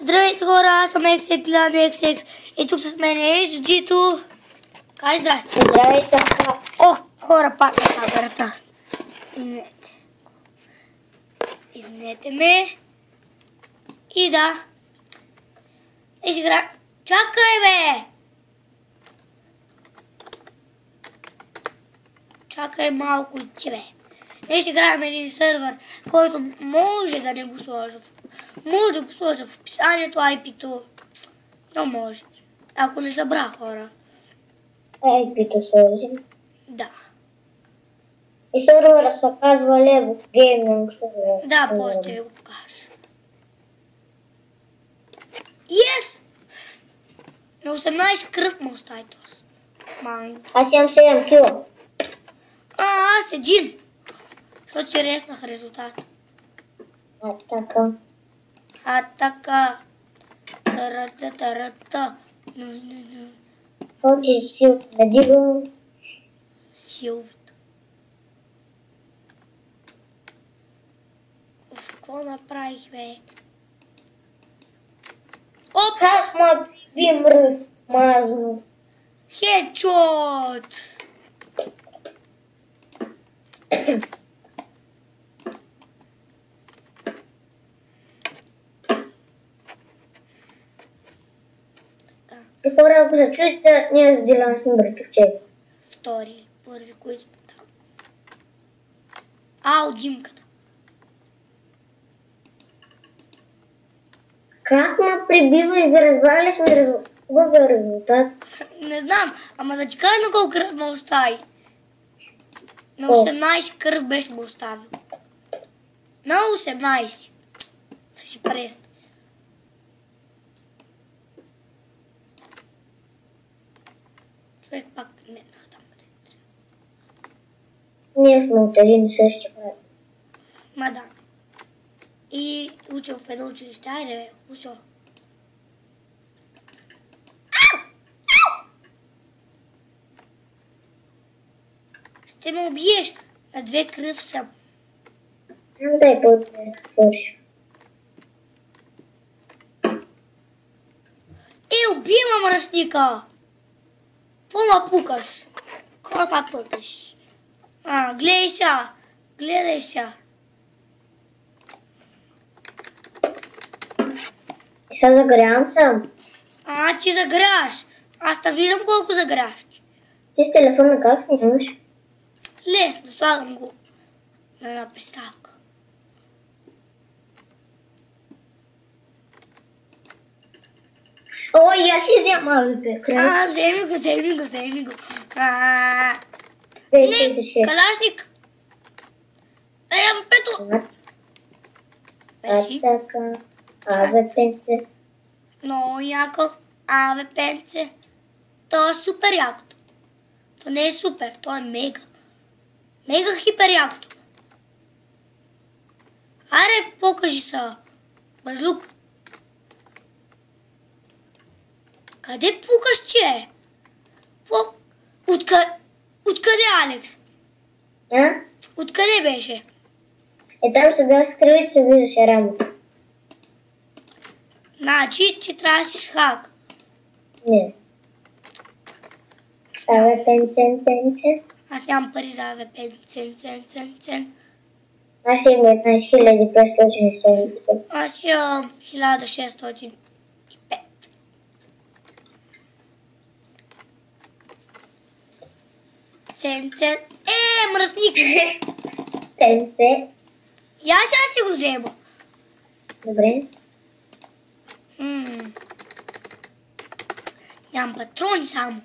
Здравейте хора, аз съм XX, Ляно XX и тук с мен е HG-то. Кажи здрасти. Здравейте. Ох, хора, пак на камерата. Извинете ме. И да. И сега... Чакай, бе! Чакай малко и че, бе. Днес играем един сървър, който може да не го сложа може да го сложа в описанието, IP-то. Но може. Ако не забра, хора. IP-то сложим. Да. И сървъра се казва Lego Gaming Server. Да, после ще ви го покажа. Yes! На 18 кръв му остави този манго. Аз имам 7 кила. Аз един. Защото си реснах резултата. Така. Тарата. Хоче си надигам. Силвито. Какво направих, бе? Оп! Как ма бим размазно? Хедшот! И хора, ако се чуете, ние с Дилян сме братовчети. Втори, първи, кои сме там? Ау, димката. Как ма прибива и ви разбрали сме резултат? Не знам, ама да ти кажа на колко кръв ме остави. На 18 кръв беше ме оставил. На 18. Да си преста. Човек пак метнах там. Ние сме от един и същи брат. Ма да. И учил в едно училище. Айде, бе, хусо. Ще ме убиеш. На 2 кръв съм. Дай по-добре да се свърши. Убима мръсника! Какво ма пукаш? Какво ма пукаш? Гледай сега. Гледай сега. И сега загрявам сам. Ти загряваш. Аз те виждам колко загряваш. Ти с телефона как снимаш? Лесно, слагам го на една приставка. Ой, я си взема АВП. Вземи го. Не, калашник. Дай АВП-то. Така, АВП-це. Много яко. АВП-це. То е супер якото. То не е супер, то е мега. Мега хипер якото. Аре, покажи са. Базлук. Къде пукаш, че? Откъде, Алекс? Откъде беше? Там се бях скрил и се виждаше работа. Значи, ти трябваше с хак. Не. АВП-цен. Аз нямам пари за АВП-цен. Аз имам 15,570. Аз имам 1605. Цен. Мръсник! Цен. И аз сега си го взема. Добре. Нямам патрони само.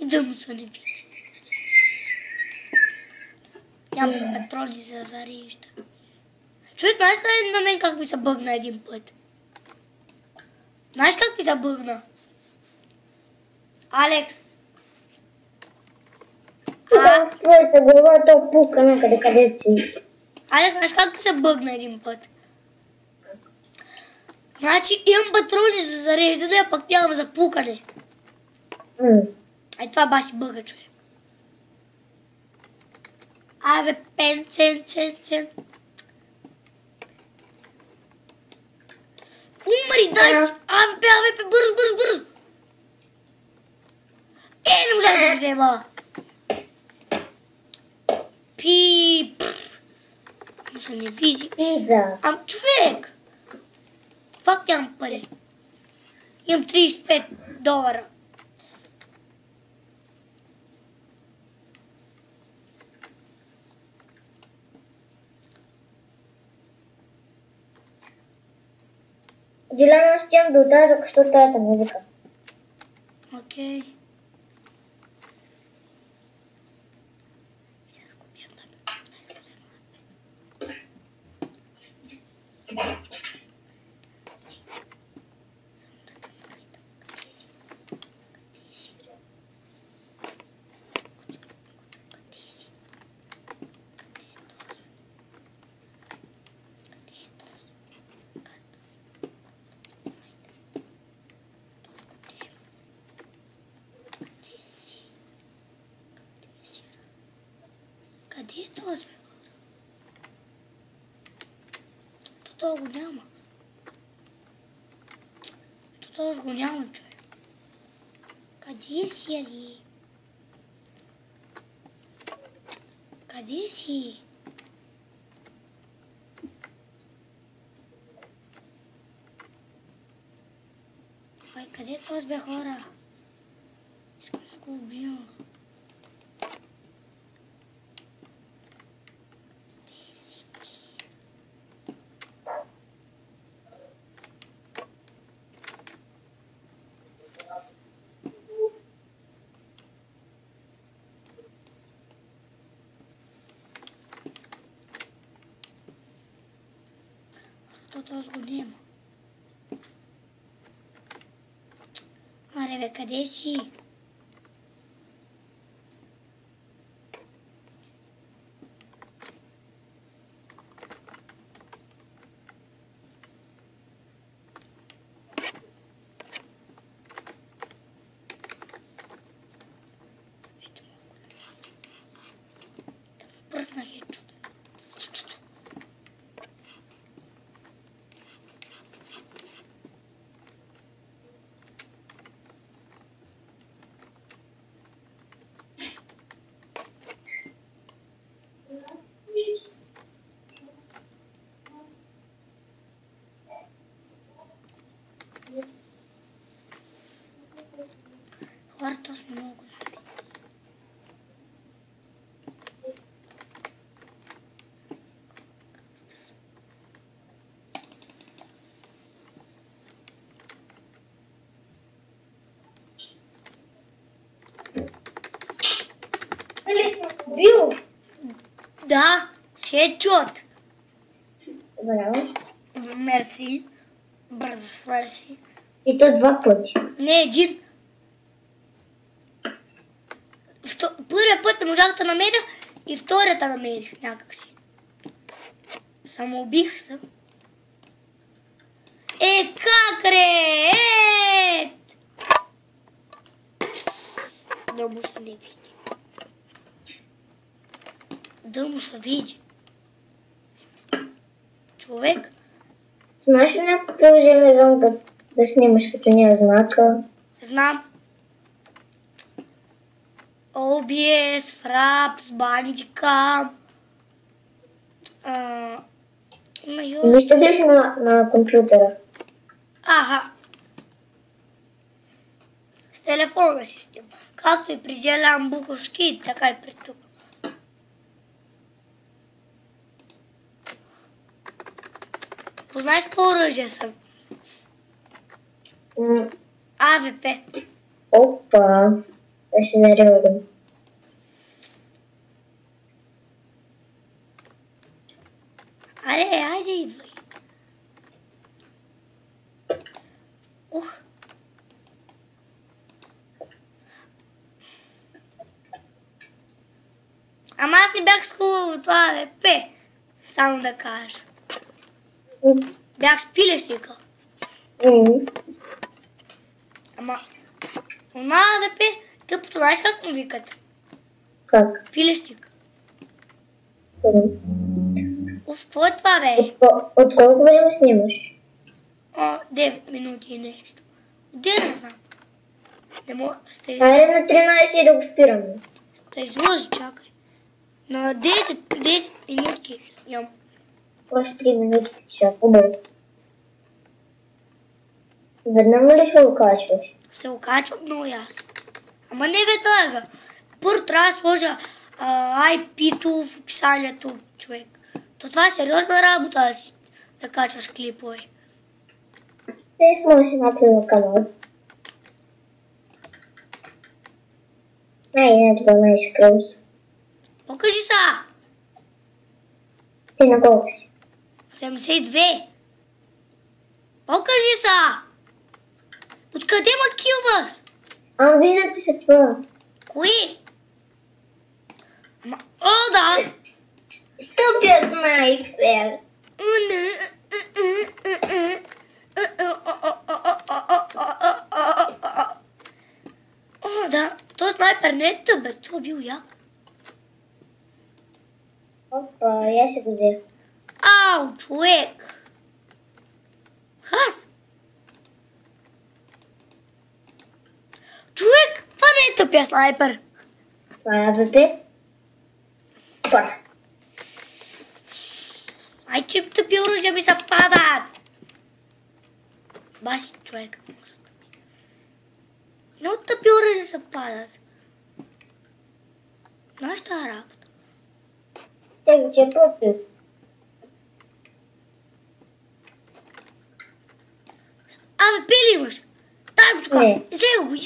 Да му се не види. Нямам патрони за зарежда. Човек, знаеш ли на мен как ми се бъгна един път? Знаеш как ми се бъгна? Алекс. В твоята глава то пука някъде къде си. Алекс, знаеш как ми се бъгна един път? Значи имам патрони за зареждане, а пък нямам за пукане. Това баси бъга, човек. АВП-цен. Умри, Дайте! АВП, бързо! Не можах да го взема. Но се не види. Човек! Факт нямам пари. Имам $35. Диляна, аз тям да отдадах, защото тази музика. Окей. Къде е този? То го няма. То го няма, човек. Къде си, Али? Къде си? Къде е този, бе, хора? Искам да го убия. Този го няма. Аре, бе, къде си? Пръснах хедшот. Хората сме много. Бил? Да, с хедшот. Браво. Мерси. Бързо, мерси. И то 2 пъти. Не, един. Първият път не можах да намеря и вторията намерих някакси. Самоубих се. Как ре? Да му се не види. Да му се види. Човек. Знаеш ли някакво приложение да снимаш като няма знака? Знам. OBS, Fraps, Bandicam. Има и още. Вижте ли си на компютъра? Аха. С телефона си снимам. Както и при Делян Буковски, така и при тук. Познай с какво оръжие съм? АВП. Опа. Да се зарядим. Айде, идвай. Ама аз не бях с хубаво това АВП. Само да кажа. Бях с пилешника. Ама, онова АВП, тъпото, знаеш как му викат? Как? Пилешник. Какво е това, бе? От колко време снимаш? 9 минути и нещо. Де не знам. Не мога, сте Аре на 13 да го спирам. изложи, чакай. На 10 минутки снимам. Още 3 минути ще хубаво. Веднага ли ще го качваш? Се окачвам много ясно. Ама не веднага. Първо трябва да сложа IP-то в описанието, човек. Това е сериозна работа да качваш клипове. Те сложи на канал. Ай, на 12 кръвс. Покажи са! Ти на колко си? 72. Покажи са! Откъде ма килваш? Виждате се това. Кои? О, да! Стъпя снайпер. О, да. Този снайпер не е тъп, бе. Това бил як. Опа, я ще го взех. Ау, човек! Хас! Човек, това не е тъпия снайпер. Това е АВП. Това. Ай, че тъпи оръжия ми се падат! Баси, човек, мост. Много тъпи оръжия се падат. Знаеш тази работа? Те го че е попил. Абе, пили имаш! Дай го тук! Не. Взел го!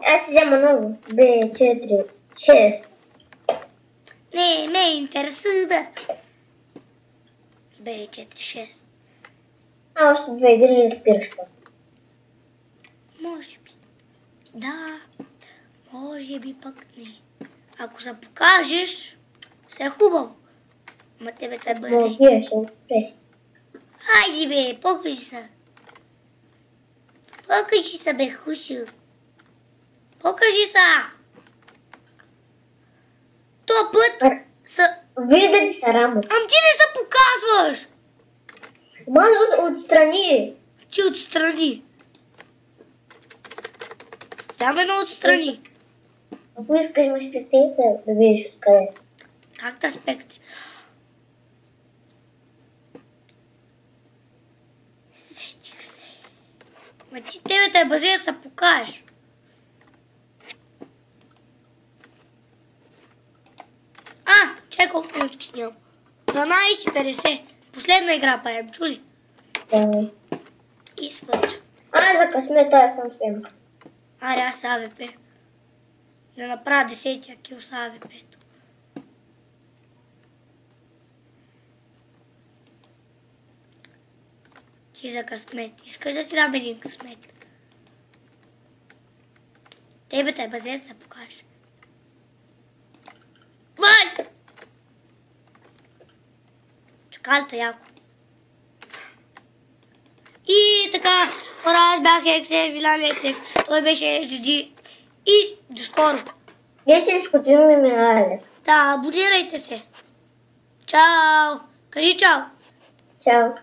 Аз ще взема много. Б4, 6. Не, ме интересува. Б4-6. Още 2 игри да спираш това. Може би. Да. Може би пък не. Ако се покажеш, се е хубаво. Ма тебе те Но бъзи. вие ще го спреш. Хайди бе, покажи се. Покажи се бе, хусю. Покажи се. То път са... Виждате се работа. Ам ти не се показваш. Може отстрани. Ти отстрани. Там едно отстрани. Ако искаш ме спектейта, да видиш откъде. Как да спекте? Сетих се. Ма ти тебе те базе да се покажеш. Чай колко минути снимам. 12:50. Последна игра правим, чули? Да. И свърши. За късмета аз съм снимка. Аре, аз с АВП. Да направя 10-тия кил с АВП-то. Ти за късмет. Искаш да ти дам един късмет? Тебе те базе да се покажеш. Вай! Чакалата яко. И така, аз бях XX, Вилян XX, той беше HD. И до скоро. Десенчко, ти ми Алекс. Да, абонирайте се. Чао! Кажи чао! Чао.